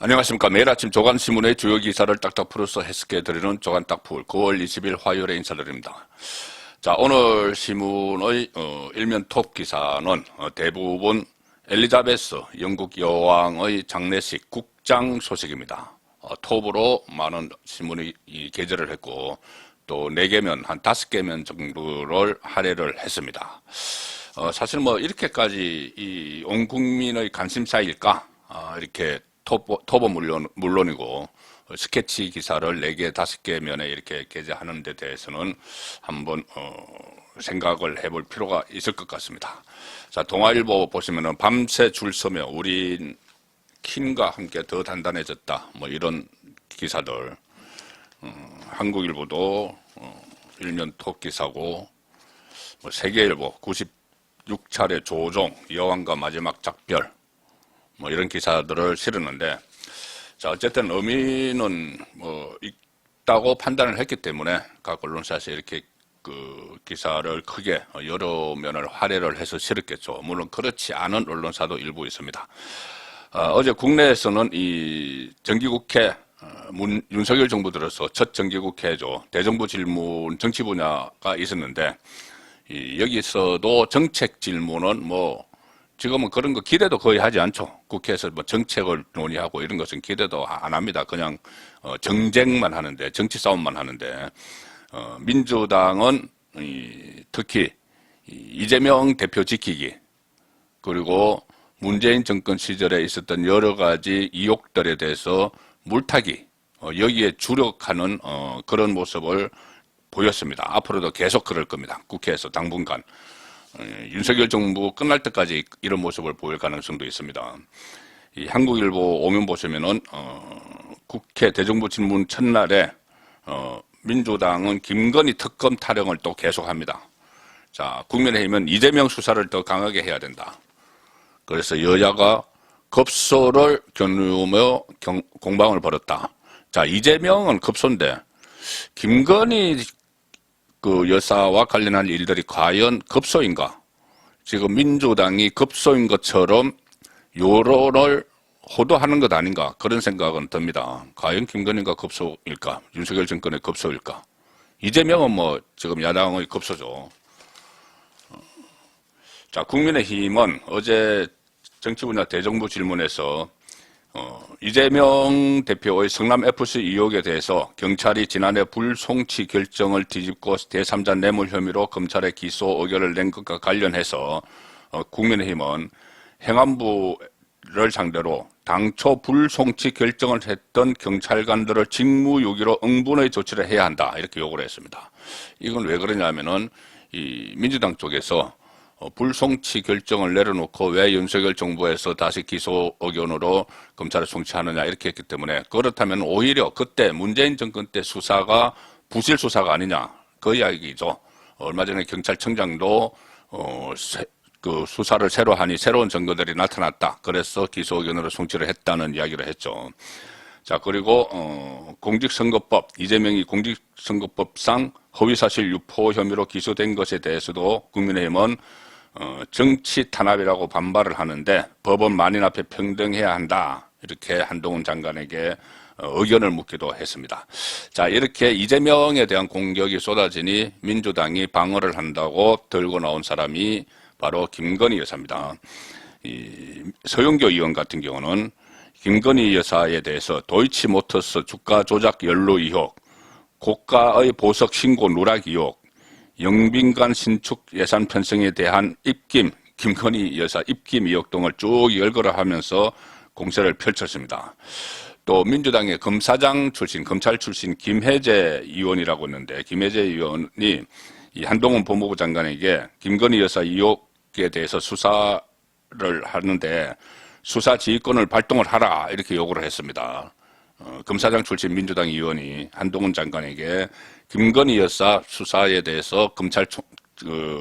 안녕하십니까. 매일 아침 조간신문의 주요 기사를 딱딱 풀어서 해석해드리는 조간딱풀 9월 20일 화요일에 인사드립니다. 자, 오늘 신문의 일면 톱 기사는 대부분 엘리자베스 영국 여왕의 장례식 국장 소식입니다. 톱으로 많은 신문이 게재를 했고 또 4개면 한 5개면 정도를 할애를 했습니다. 사실 뭐 이렇게까지 온 국민의 관심사일까? 이렇게 톱은 물론이고 스케치 기사를 4개, 5개 면에 이렇게 게재하는 데 대해서는 한번 생각을 해볼 필요가 있을 것 같습니다. 자, 동아일보 보시면은 밤새 줄 서며 우린 킨과 함께 더 단단해졌다. 뭐 이런 기사들. 한국일보도 일면 톱 기사고, 뭐 세계일보 96차례 조종 여왕과 마지막 작별. 뭐 이런 기사들을 실었는데, 자, 어쨌든 의미는 뭐 있다고 판단을 했기 때문에 각 언론사에서 이렇게 그 기사를 크게 여러 면을 할애를 해서 실었겠죠. 물론 그렇지 않은 언론사도 일부 있습니다. 어제 국내에서는 이 정기국회 윤석열 정부 들어서 첫 정기국회죠. 대정부 질문 정치 분야가 있었는데 여기서도 정책 질문은 뭐 지금은 그런 거 기대도 거의 하지 않죠. 국회에서 뭐 정책을 논의하고 이런 것은 기대도 안 합니다. 그냥 정쟁만 하는데, 정치 싸움만 하는데, 민주당은 특히 이재명 대표 지키기, 그리고 문재인 정권 시절에 있었던 여러 가지 의혹들에 대해서 물타기, 여기에 주력하는 그런 모습을 보였습니다. 앞으로도 계속 그럴 겁니다. 국회에서 당분간. 윤석열 정부 끝날 때까지 이런 모습을 보일 가능성도 있습니다. 이 한국일보 오면 보시면은 국회 대정부 질문 첫날에 민주당은 김건희 특검 타령을 또 계속합니다. 자, 국민의힘은 이재명 수사를 더 강하게 해야 된다. 그래서 여야가 급소를 겨누며 공방을 벌였다. 자, 이재명은 급소인데 김건희 그 여사와 관련한 일들이 과연 급소인가? 지금 민주당이 급소인 것처럼 여론을 호도하는 것 아닌가? 그런 생각은 듭니다. 과연 김건희가 급소일까? 윤석열 정권의 급소일까? 이재명은 뭐 지금 야당의 급소죠. 자, 국민의힘은 어제 정치 분야 대정부 질문에서 이재명 대표의 성남FC 의혹에 대해서 경찰이 지난해 불송치 결정을 뒤집고 제3자 뇌물 혐의로 검찰에 기소 의견을 낸 것과 관련해서 국민의힘은 행안부를 상대로 당초 불송치 결정을 했던 경찰관들을 직무유기로 응분의 조치를 해야 한다. 이렇게 요구를 했습니다. 이건 왜 그러냐면은 이 민주당 쪽에서 불송치 결정을 내려놓고 왜 윤석열 정부에서 다시 기소 의견으로 검찰을 송치하느냐 이렇게 했기 때문에 그렇다면 오히려 그때 문재인 정권 때 수사가 부실 수사가 아니냐 그 이야기죠. 얼마 전에 경찰청장도 그 수사를 새로 하니 새로운 증거들이 나타났다. 그래서 기소 의견으로 송치를 했다는 이야기를 했죠. 자, 그리고 공직선거법, 이재명이 공직선거법상 허위사실 유포 혐의로 기소된 것에 대해서도 국민의힘은 정치 탄압이라고 반발을 하는데 법은 만인 앞에 평등해야 한다. 이렇게 한동훈 장관에게 의견을 묻기도 했습니다. 자, 이렇게 이재명에 대한 공격이 쏟아지니 민주당이 방어를 한다고 들고 나온 사람이 바로 김건희 여사입니다. 이 서영교 의원 같은 경우는 김건희 여사에 대해서 도이치모터스 주가 조작 연루 의혹, 고가의 보석 신고 누락 의혹, 영빈관 신축 예산 편성에 대한 입김, 김건희 여사 입김 의혹 등을 쭉 열거를 하면서 공세를 펼쳤습니다. 또 민주당의 검사장 출신, 검찰 출신 김혜재 의원이라고 있는데 김혜재 의원이 이 한동훈 법무부 장관에게 김건희 여사 의혹에 대해서 수사를 하는데 수사 지휘권을 발동을 하라 이렇게 요구를 했습니다. 검사장 출신 민주당 의원이 한동훈 장관에게 김건희 여사 수사에 대해서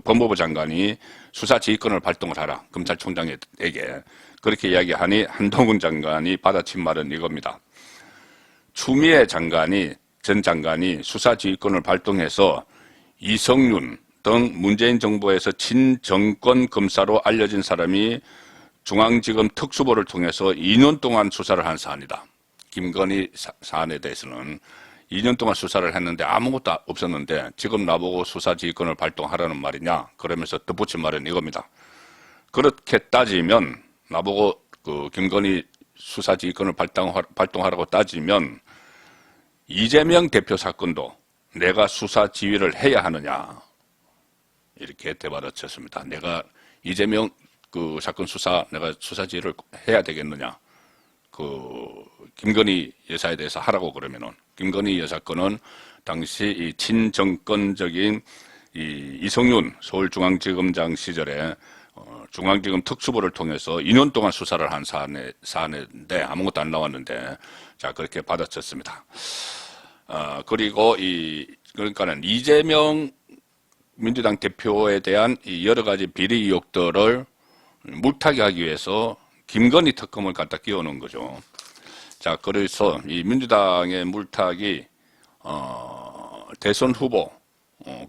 법무부 장관이 수사 지휘권을 발동을 하라. 검찰총장에게 그렇게 이야기하니 한동훈 장관이 받아친 말은 이겁니다. 추미애 전 장관이 수사 지휘권을 발동해서 이성윤 등 문재인 정부에서 친정권 검사로 알려진 사람이 중앙지검 특수부를 통해서 2년 동안 수사를 한 사안이다. 김건희 사안에 대해서는 2년 동안 수사를 했는데 아무것도 없었는데 지금 나보고 수사지휘권을 발동하라는 말이냐 그러면서 덧붙인 말은 이겁니다. 그렇게 따지면 나보고 그 김건희 수사지휘권을 발동하라고 따지면 이재명 대표 사건도 내가 수사지휘를 해야 하느냐 이렇게 대화를 쳤습니다. 내가 이재명 그 사건 수사 내가 수사지휘를 해야 되겠느냐 그 김건희 여사에 대해서 하라고 그러면은 김건희 여사 건은 당시 이 친정권적인 이성윤 서울중앙지검장 시절에 중앙지검 특수부를 통해서 2년 동안 수사를 한 사안인데 아무것도 안 나왔는데 자 그렇게 받아쳤습니다. 그리고 그러니까는 이재명 민주당 대표에 대한 이 여러 가지 비리 의혹들을 물타기 하기 위해서 김건희 특검을 갖다 끼워놓은 거죠. 자, 그래서 이 민주당의 물타기, 대선 후보,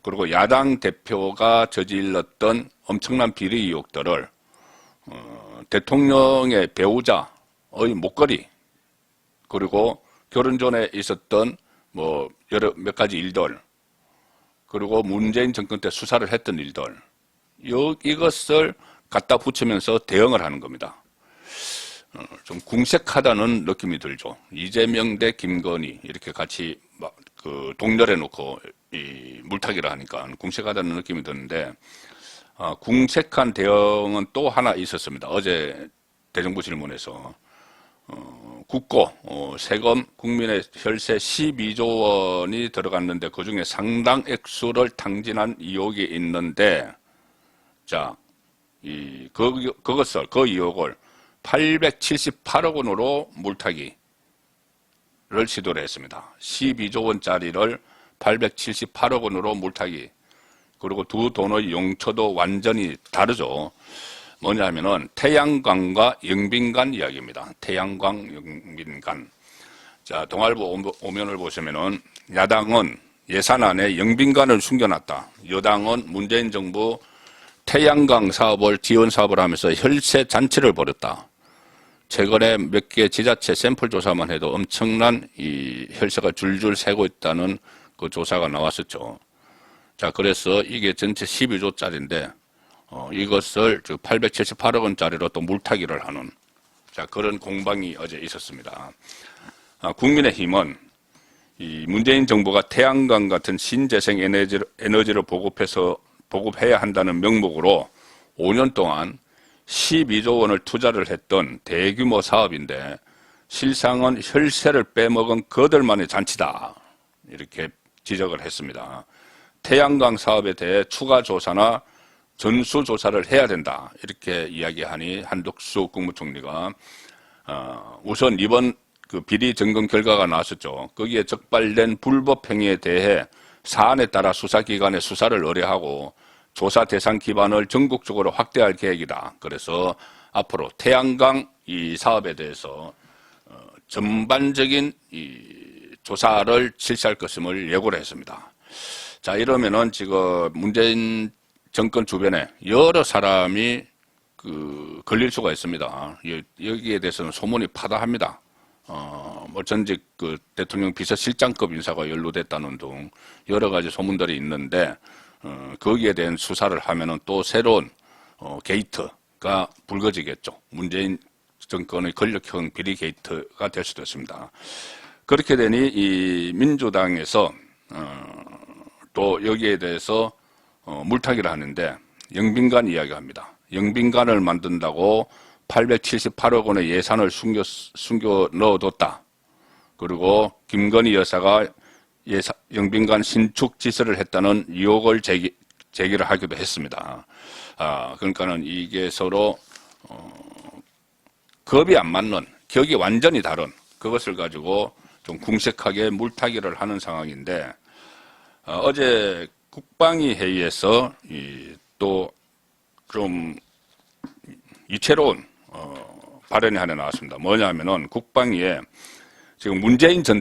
그리고 야당 대표가 저질렀던 엄청난 비리 의혹들을, 대통령의 배우자의 목걸이, 그리고 결혼 전에 있었던 몇 가지 일들, 그리고 문재인 정권 때 수사를 했던 일들, 이것을 갖다 붙이면서 대응을 하는 겁니다. 좀 궁색하다는 느낌이 들죠. 이재명 대 김건희 이렇게 같이 동렬해 놓고 이 물타기를 하니까 궁색하다는 느낌이 드는데 궁색한 대응은 또 하나 있었습니다. 어제 대정부 질문에서 국고 세금 국민의 혈세 12조 원이 들어갔는데 그중에 상당 액수를 탕진한 의혹이 있는데 자, 그 의혹을 878억 원으로 물타기를 시도를 했습니다. 12조 원짜리를 878억 원으로 물타기. 그리고 두 돈의 용처도 완전히 다르죠. 뭐냐 하면은 태양광과 영빈관 이야기입니다. 태양광, 영빈관. 자, 동아일보 오면을 보시면은 야당은 예산안에 영빈관을 숨겨놨다. 여당은 문재인 정부 태양광 사업을 지원 사업을 하면서 혈세 잔치를 벌였다. 최근에 몇 개 지자체 샘플 조사만 해도 엄청난 이 혈세가 줄줄 새고 있다는 그 조사가 나왔었죠. 자, 그래서 이게 전체 12조짜리인데, 이것을 878억 원짜리로 또 물타기를 하는, 자, 그런 공방이 어제 있었습니다. 국민의힘은 이 문재인 정부가 태양광 같은 신재생 에너지를 보급해야 한다는 명목으로 5년 동안 12조 원을 투자를 했던 대규모 사업인데 실상은 혈세를 빼먹은 그들만의 잔치다. 이렇게 지적을 했습니다. 태양광 사업에 대해 추가 조사나 전수조사를 해야 된다. 이렇게 이야기하니 한덕수 국무총리가 우선 이번 그 비리 점검 결과가 나왔었죠. 거기에 적발된 불법 행위에 대해 사안에 따라 수사기관의 수사를 의뢰하고 조사 대상 기반을 전국적으로 확대할 계획이다. 그래서 앞으로 태양광 이 사업에 대해서 전반적인 이 조사를 실시할 것임을 예고를 했습니다. 자, 이러면은 지금 문재인 정권 주변에 여러 사람이 걸릴 수가 있습니다. 여기에 대해서는 소문이 파다합니다. 전직 대통령 비서실장급 인사가 연루됐다는 등 여러 가지 소문들이 있는데 거기에 대한 수사를 하면은 또 새로운 게이트가 불거지겠죠. 문재인 정권의 권력형 비리 게이트가 될 수도 있습니다. 그렇게 되니 이 민주당에서 또 여기에 대해서 물타기를 하는데 영빈관 이야기합니다. 영빈관을 만든다고 878억 원의 예산을 숨겨 넣어뒀다. 그리고 김건희 여사가 영빈관 신축 지시를 했다는 의혹을 제기를 하기도 했습니다. 그러니까는 이게 서로 겁이 안 맞는 격이 완전히 다른 그것을 가지고 좀 궁색하게 물타기를 하는 상황인데 어제 국방위 회의에서 또 좀 이채로운 발언이 하나 나왔습니다. 뭐냐면은 국방위에 지금 문재인 전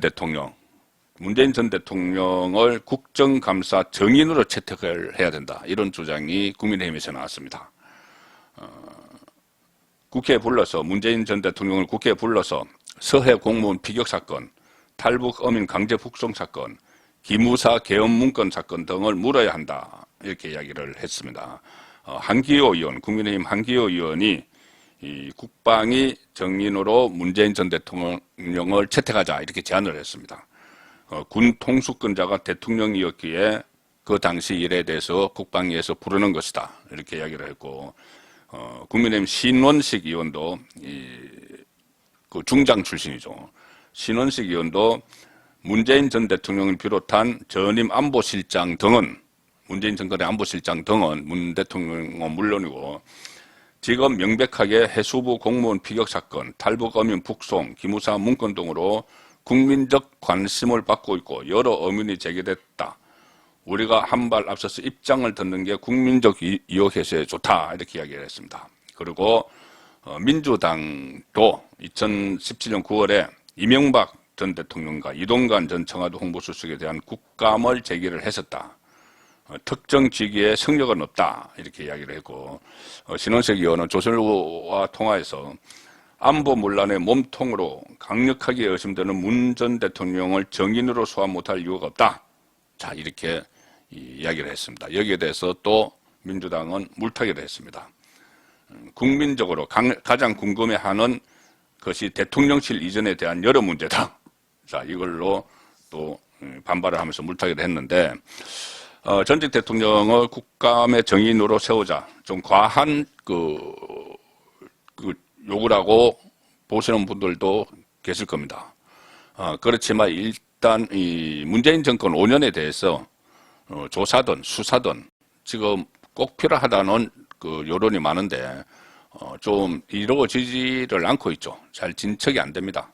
대통령을 국정감사 정인으로 채택을 해야 된다. 이런 주장이 국민의힘에서 나왔습니다. 국회에 불러서 문재인 전 대통령을 국회에 불러서 서해 공무원 피격 사건, 탈북 어민 강제 북송 사건, 기무사 계엄 문건 사건 등을 물어야 한다. 이렇게 이야기를 했습니다. 한기호 의원, 국민의힘 한기호 의원이 이 국방위 정인으로 문재인 전 대통령을 채택하자 이렇게 제안을 했습니다. 군 통수권자가 대통령이었기에 그 당시 일에 대해서 국방위에서 부르는 것이다. 이렇게 이야기를 했고, 국민의힘 신원식 의원도 그 중장 출신이죠. 신원식 의원도 문재인 전 대통령을 비롯한 전임 안보실장 등은, 문재인 정권의 안보실장 등은 문 대통령은 물론이고, 지금 명백하게 해수부 공무원 피격 사건, 탈북 어민 북송, 기무사 문건 등으로 국민적 관심을 받고 있고 여러 의문이 제기됐다. 우리가 한 발 앞서서 입장을 듣는 게 국민적 이익 해소에 좋다. 이렇게 이야기를 했습니다. 그리고 민주당도 2017년 9월에 이명박 전 대통령과 이동관 전 청와대 홍보수석에 대한 국감을 제기를 했었다. 특정 직위에 성역은 없다. 이렇게 이야기를 했고, 신원식 의원은 조선일보와 통화해서 안보 문란의 몸통으로 강력하게 의심되는 문 전 대통령을 정인으로 소환 못할 이유가 없다. 자, 이렇게 이야기를 했습니다. 여기에 대해서 또 민주당은 물타기를 했습니다. 국민적으로 가장 궁금해하는 것이 대통령실 이전에 대한 여러 문제다. 자, 이걸로 또 반발을 하면서 물타기를 했는데, 전직 대통령을 국감의 정인으로 세우자 좀 과한 그 요구라고 보시는 분들도 계실 겁니다. 그렇지만 일단 이 문재인 정권 5년에 대해서 조사든 수사든 지금 꼭 필요하다는 그 여론이 많은데 좀 이루어지지를 않고 있죠. 잘 진척이 안 됩니다.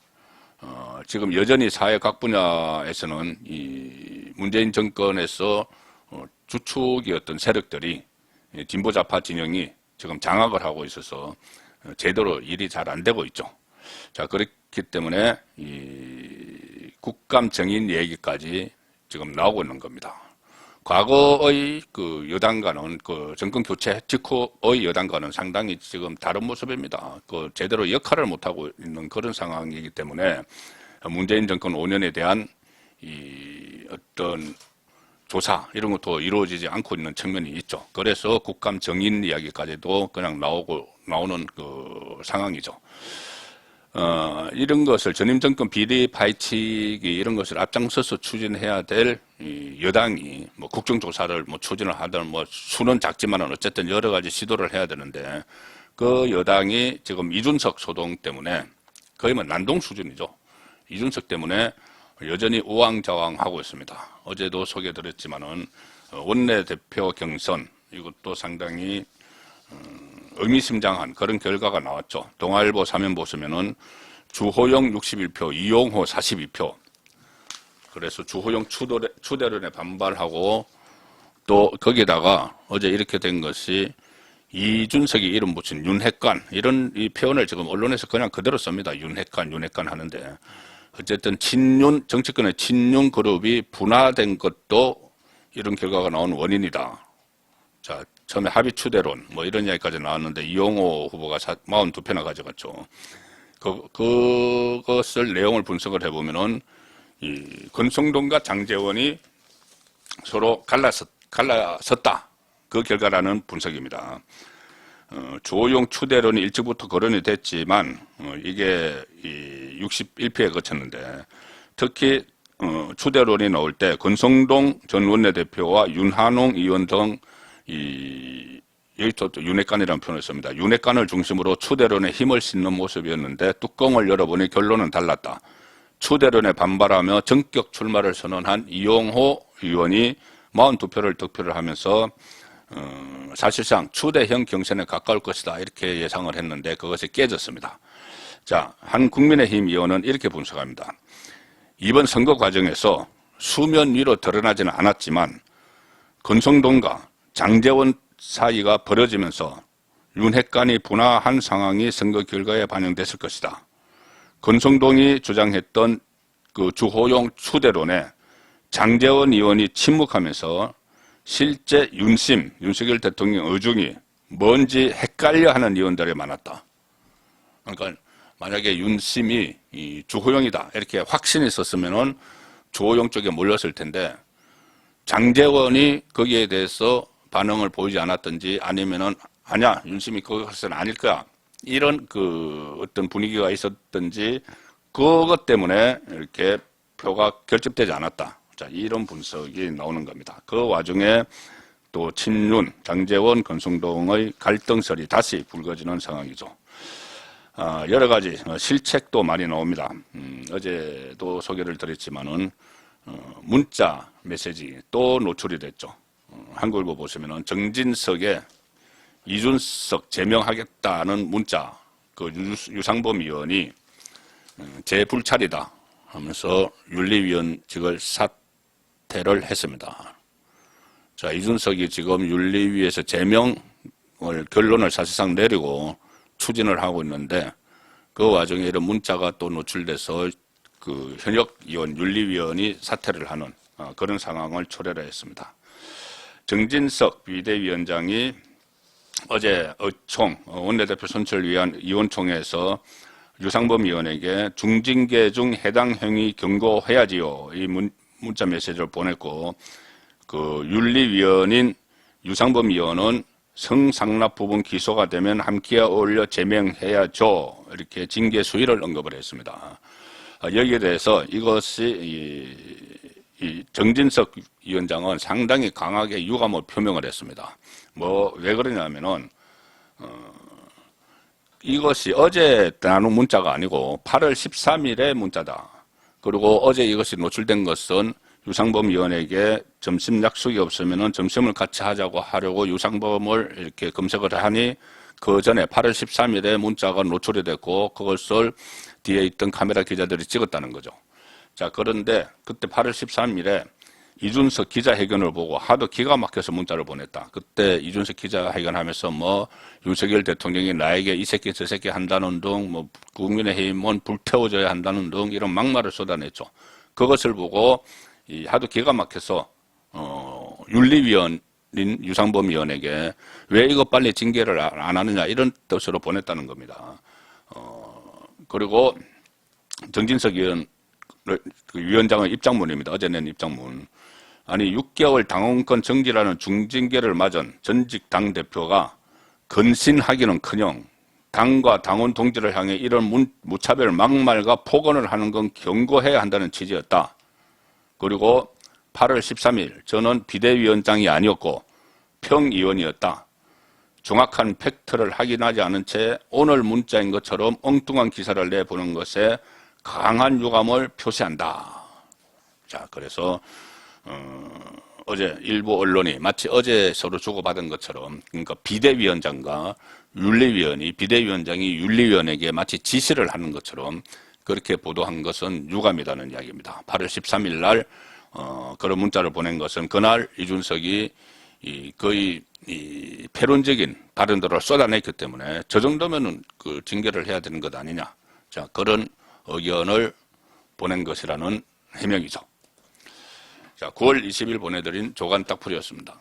지금 여전히 사회 각 분야에서는 이 문재인 정권에서 주축이었던 세력들이 진보좌파 진영이 지금 장악을 하고 있어서 제대로 일이 잘 안 되고 있죠. 자, 그렇기 때문에 이 국감 정인 얘기까지 지금 나오고 있는 겁니다. 과거의 그 여당과는 그 정권 교체 직후의 여당과는 상당히 지금 다른 모습입니다. 그 제대로 역할을 못하고 있는 그런 상황이기 때문에 문재인 정권 5년에 대한 이 어떤 조사 이런 것도 이루어지지 않고 있는 측면이 있죠. 그래서 국감 정인 이야기까지도 그냥 나오는 그 상황이죠. 이런 것을 전임 정권 비리 파헤치기 이런 것을 앞장서서 추진해야 될 이 여당이 뭐 국정조사를 뭐 추진을 하든 뭐 수는 작지만은 어쨌든 여러 가지 시도를 해야 되는데 그 여당이 지금 이준석 소동 때문에 거의 뭐 난동 수준이죠. 이준석 때문에 여전히 우왕좌왕하고 있습니다. 어제도 소개드렸지만은 원내대표 경선 이것도 상당히 의미심장한 그런 결과가 나왔죠. 동아일보 사면 보시면은 주호영 61표, 이용호 42표. 그래서 주호영 추대론에 반발하고 또 거기다가 어제 이렇게 된 것이 이준석이 이름 붙인 윤핵관 이런 이 표현을 지금 언론에서 그냥 그대로 씁니다. 윤핵관 하는데 어쨌든 정치권의 친윤 그룹이 분화된 것도 이런 결과가 나온 원인이다. 자, 처음에 합의 추대론 뭐 이런 이야기까지 나왔는데 이용호 후보가 42표나 가져갔죠. 그것을 내용을 분석을 해보면은 이 권성동과 장제원이 서로 갈라섰다. 그 결과라는 분석입니다. 주호영 추대론이 일찍부터 거론이 됐지만 이게 이 61표에 거쳤는데 특히 추대론이 나올 때 권성동 전 원내대표와 윤한홍 의원 등 여기서 또 윤핵관이라는 표현을 씁니다. 윤핵관을 중심으로 추대론에 힘을 싣는 모습이었는데 뚜껑을 열어보니 결론은 달랐다. 추대론에 반발하며 전격 출마를 선언한 이용호 의원이 42표를 득표를 하면서 사실상 추대형 경선에 가까울 것이다 이렇게 예상을 했는데 그것이 깨졌습니다. 자, 한 국민의힘 의원은 이렇게 분석합니다. 이번 선거 과정에서 수면 위로 드러나지는 않았지만 권성동과 장제원 사이가 벌어지면서 윤핵관이 분화한 상황이 선거 결과에 반영됐을 것이다. 권성동이 주장했던 그 주호영 추대론에 장제원 의원이 침묵하면서 실제 윤석열 대통령 의중이 뭔지 헷갈려하는 의원들이 많았다. 그러니까 만약에 윤심이 이 주호영이다 이렇게 확신이 있었으면은 주호영 쪽에 몰렸을 텐데 장제원이 거기에 대해서 반응을 보이지 않았든지 아니면은 아니야 윤심이 그것은 아닐 거야 이런 그 어떤 분위기가 있었든지 그것 때문에 이렇게 표가 결집되지 않았다. 자, 이런 분석이 나오는 겁니다. 그 와중에 또 친윤, 장제원, 권성동의 갈등설이 다시 불거지는 상황이죠. 여러 가지 실책도 많이 나옵니다. 어제도 소개를 드렸지만은 문자 메시지 또 노출이 됐죠. 한국일보 보시면은 정진석의 이준석 제명하겠다는 문자, 그 유상범 의원이 재불찰이다 하면서 윤리위원직을 사퇴를 했습니다. 자, 이준석이 지금 윤리위에서 제명을 결론을 사실상 내리고 추진을 하고 있는데 그 와중에 이런 문자가 또 노출돼서 그 현역 의원, 윤리위원이 사퇴를 하는 그런 상황을 초래를 했습니다. 정진석 비대위원장이 어제 의총 원내대표 선출을 위한 의원총회에서 유상범 의원에게 중징계 중 해당 행위 경고해야지요. 이 문자 메시지를 보냈고 그 윤리위원인 유상범 의원은 성상납 부분 기소가 되면 함께 어울려 제명해야죠. 이렇게 징계 수위를 언급을 했습니다. 여기에 대해서 이것이 이 정진석 위원장은 상당히 강하게 유감을 표명을 했습니다. 왜 그러냐면은 이것이 어제 나눈 문자가 아니고 8월 13일의 문자다. 그리고 어제 이것이 노출된 것은 유상범 의원에게 점심 약속이 없으면은 점심을 같이 하려고 유상범을 이렇게 검색을 하니 그 전에 8월 13일에 문자가 노출이 됐고 그것을 뒤에 있던 카메라 기자들이 찍었다는 거죠. 자, 그런데 그때 8월 13일에 이준석 기자회견을 보고 하도 기가 막혀서 문자를 보냈다. 그때 이준석 기자회견하면서 윤석열 대통령이 나에게 이 새끼 저 새끼 한다는 등 국민의힘은 불태워져야 한다는 등 이런 막말을 쏟아냈죠. 그것을 보고 하도 기가 막혀서 윤리위원인 유상범 의원에게 왜 이거 빨리 징계를 안 하느냐 이런 뜻으로 보냈다는 겁니다. 그리고 정진석 위원장의 입장문입니다. 어제 낸 입장문. 아니 6개월 당원권 정지라는 중징계를 맞은 전직 당대표가 근신하기는커녕 당과 당원 동지를 향해 이런 무차별 막말과 폭언을 하는 건 경고해야 한다는 취지였다. 그리고 8월 13일 저는 비대위원장이 아니었고 평의원이었다. 정확한 팩트를 확인하지 않은 채 오늘 문자인 것처럼 엉뚱한 기사를 내보는 것에 강한 유감을 표시한다. 자, 그래서 어제 일부 언론이 마치 어제 서로 주고받은 것처럼 그러니까 비대위원장과 윤리위원이 비대위원장이 윤리위원에게 마치 지시를 하는 것처럼 그렇게 보도한 것은 유감이라는 이야기입니다. 8월 13일 날 그런 문자를 보낸 것은 그날 이준석이 거의 패론적인 발언들을 쏟아냈기 때문에 저 정도면은 그 징계를 해야 되는 것 아니냐. 자, 그런 의견을 보낸 것이라는 해명이죠. 자, 9월 20일 보내드린 조간 딱풀이었습니다.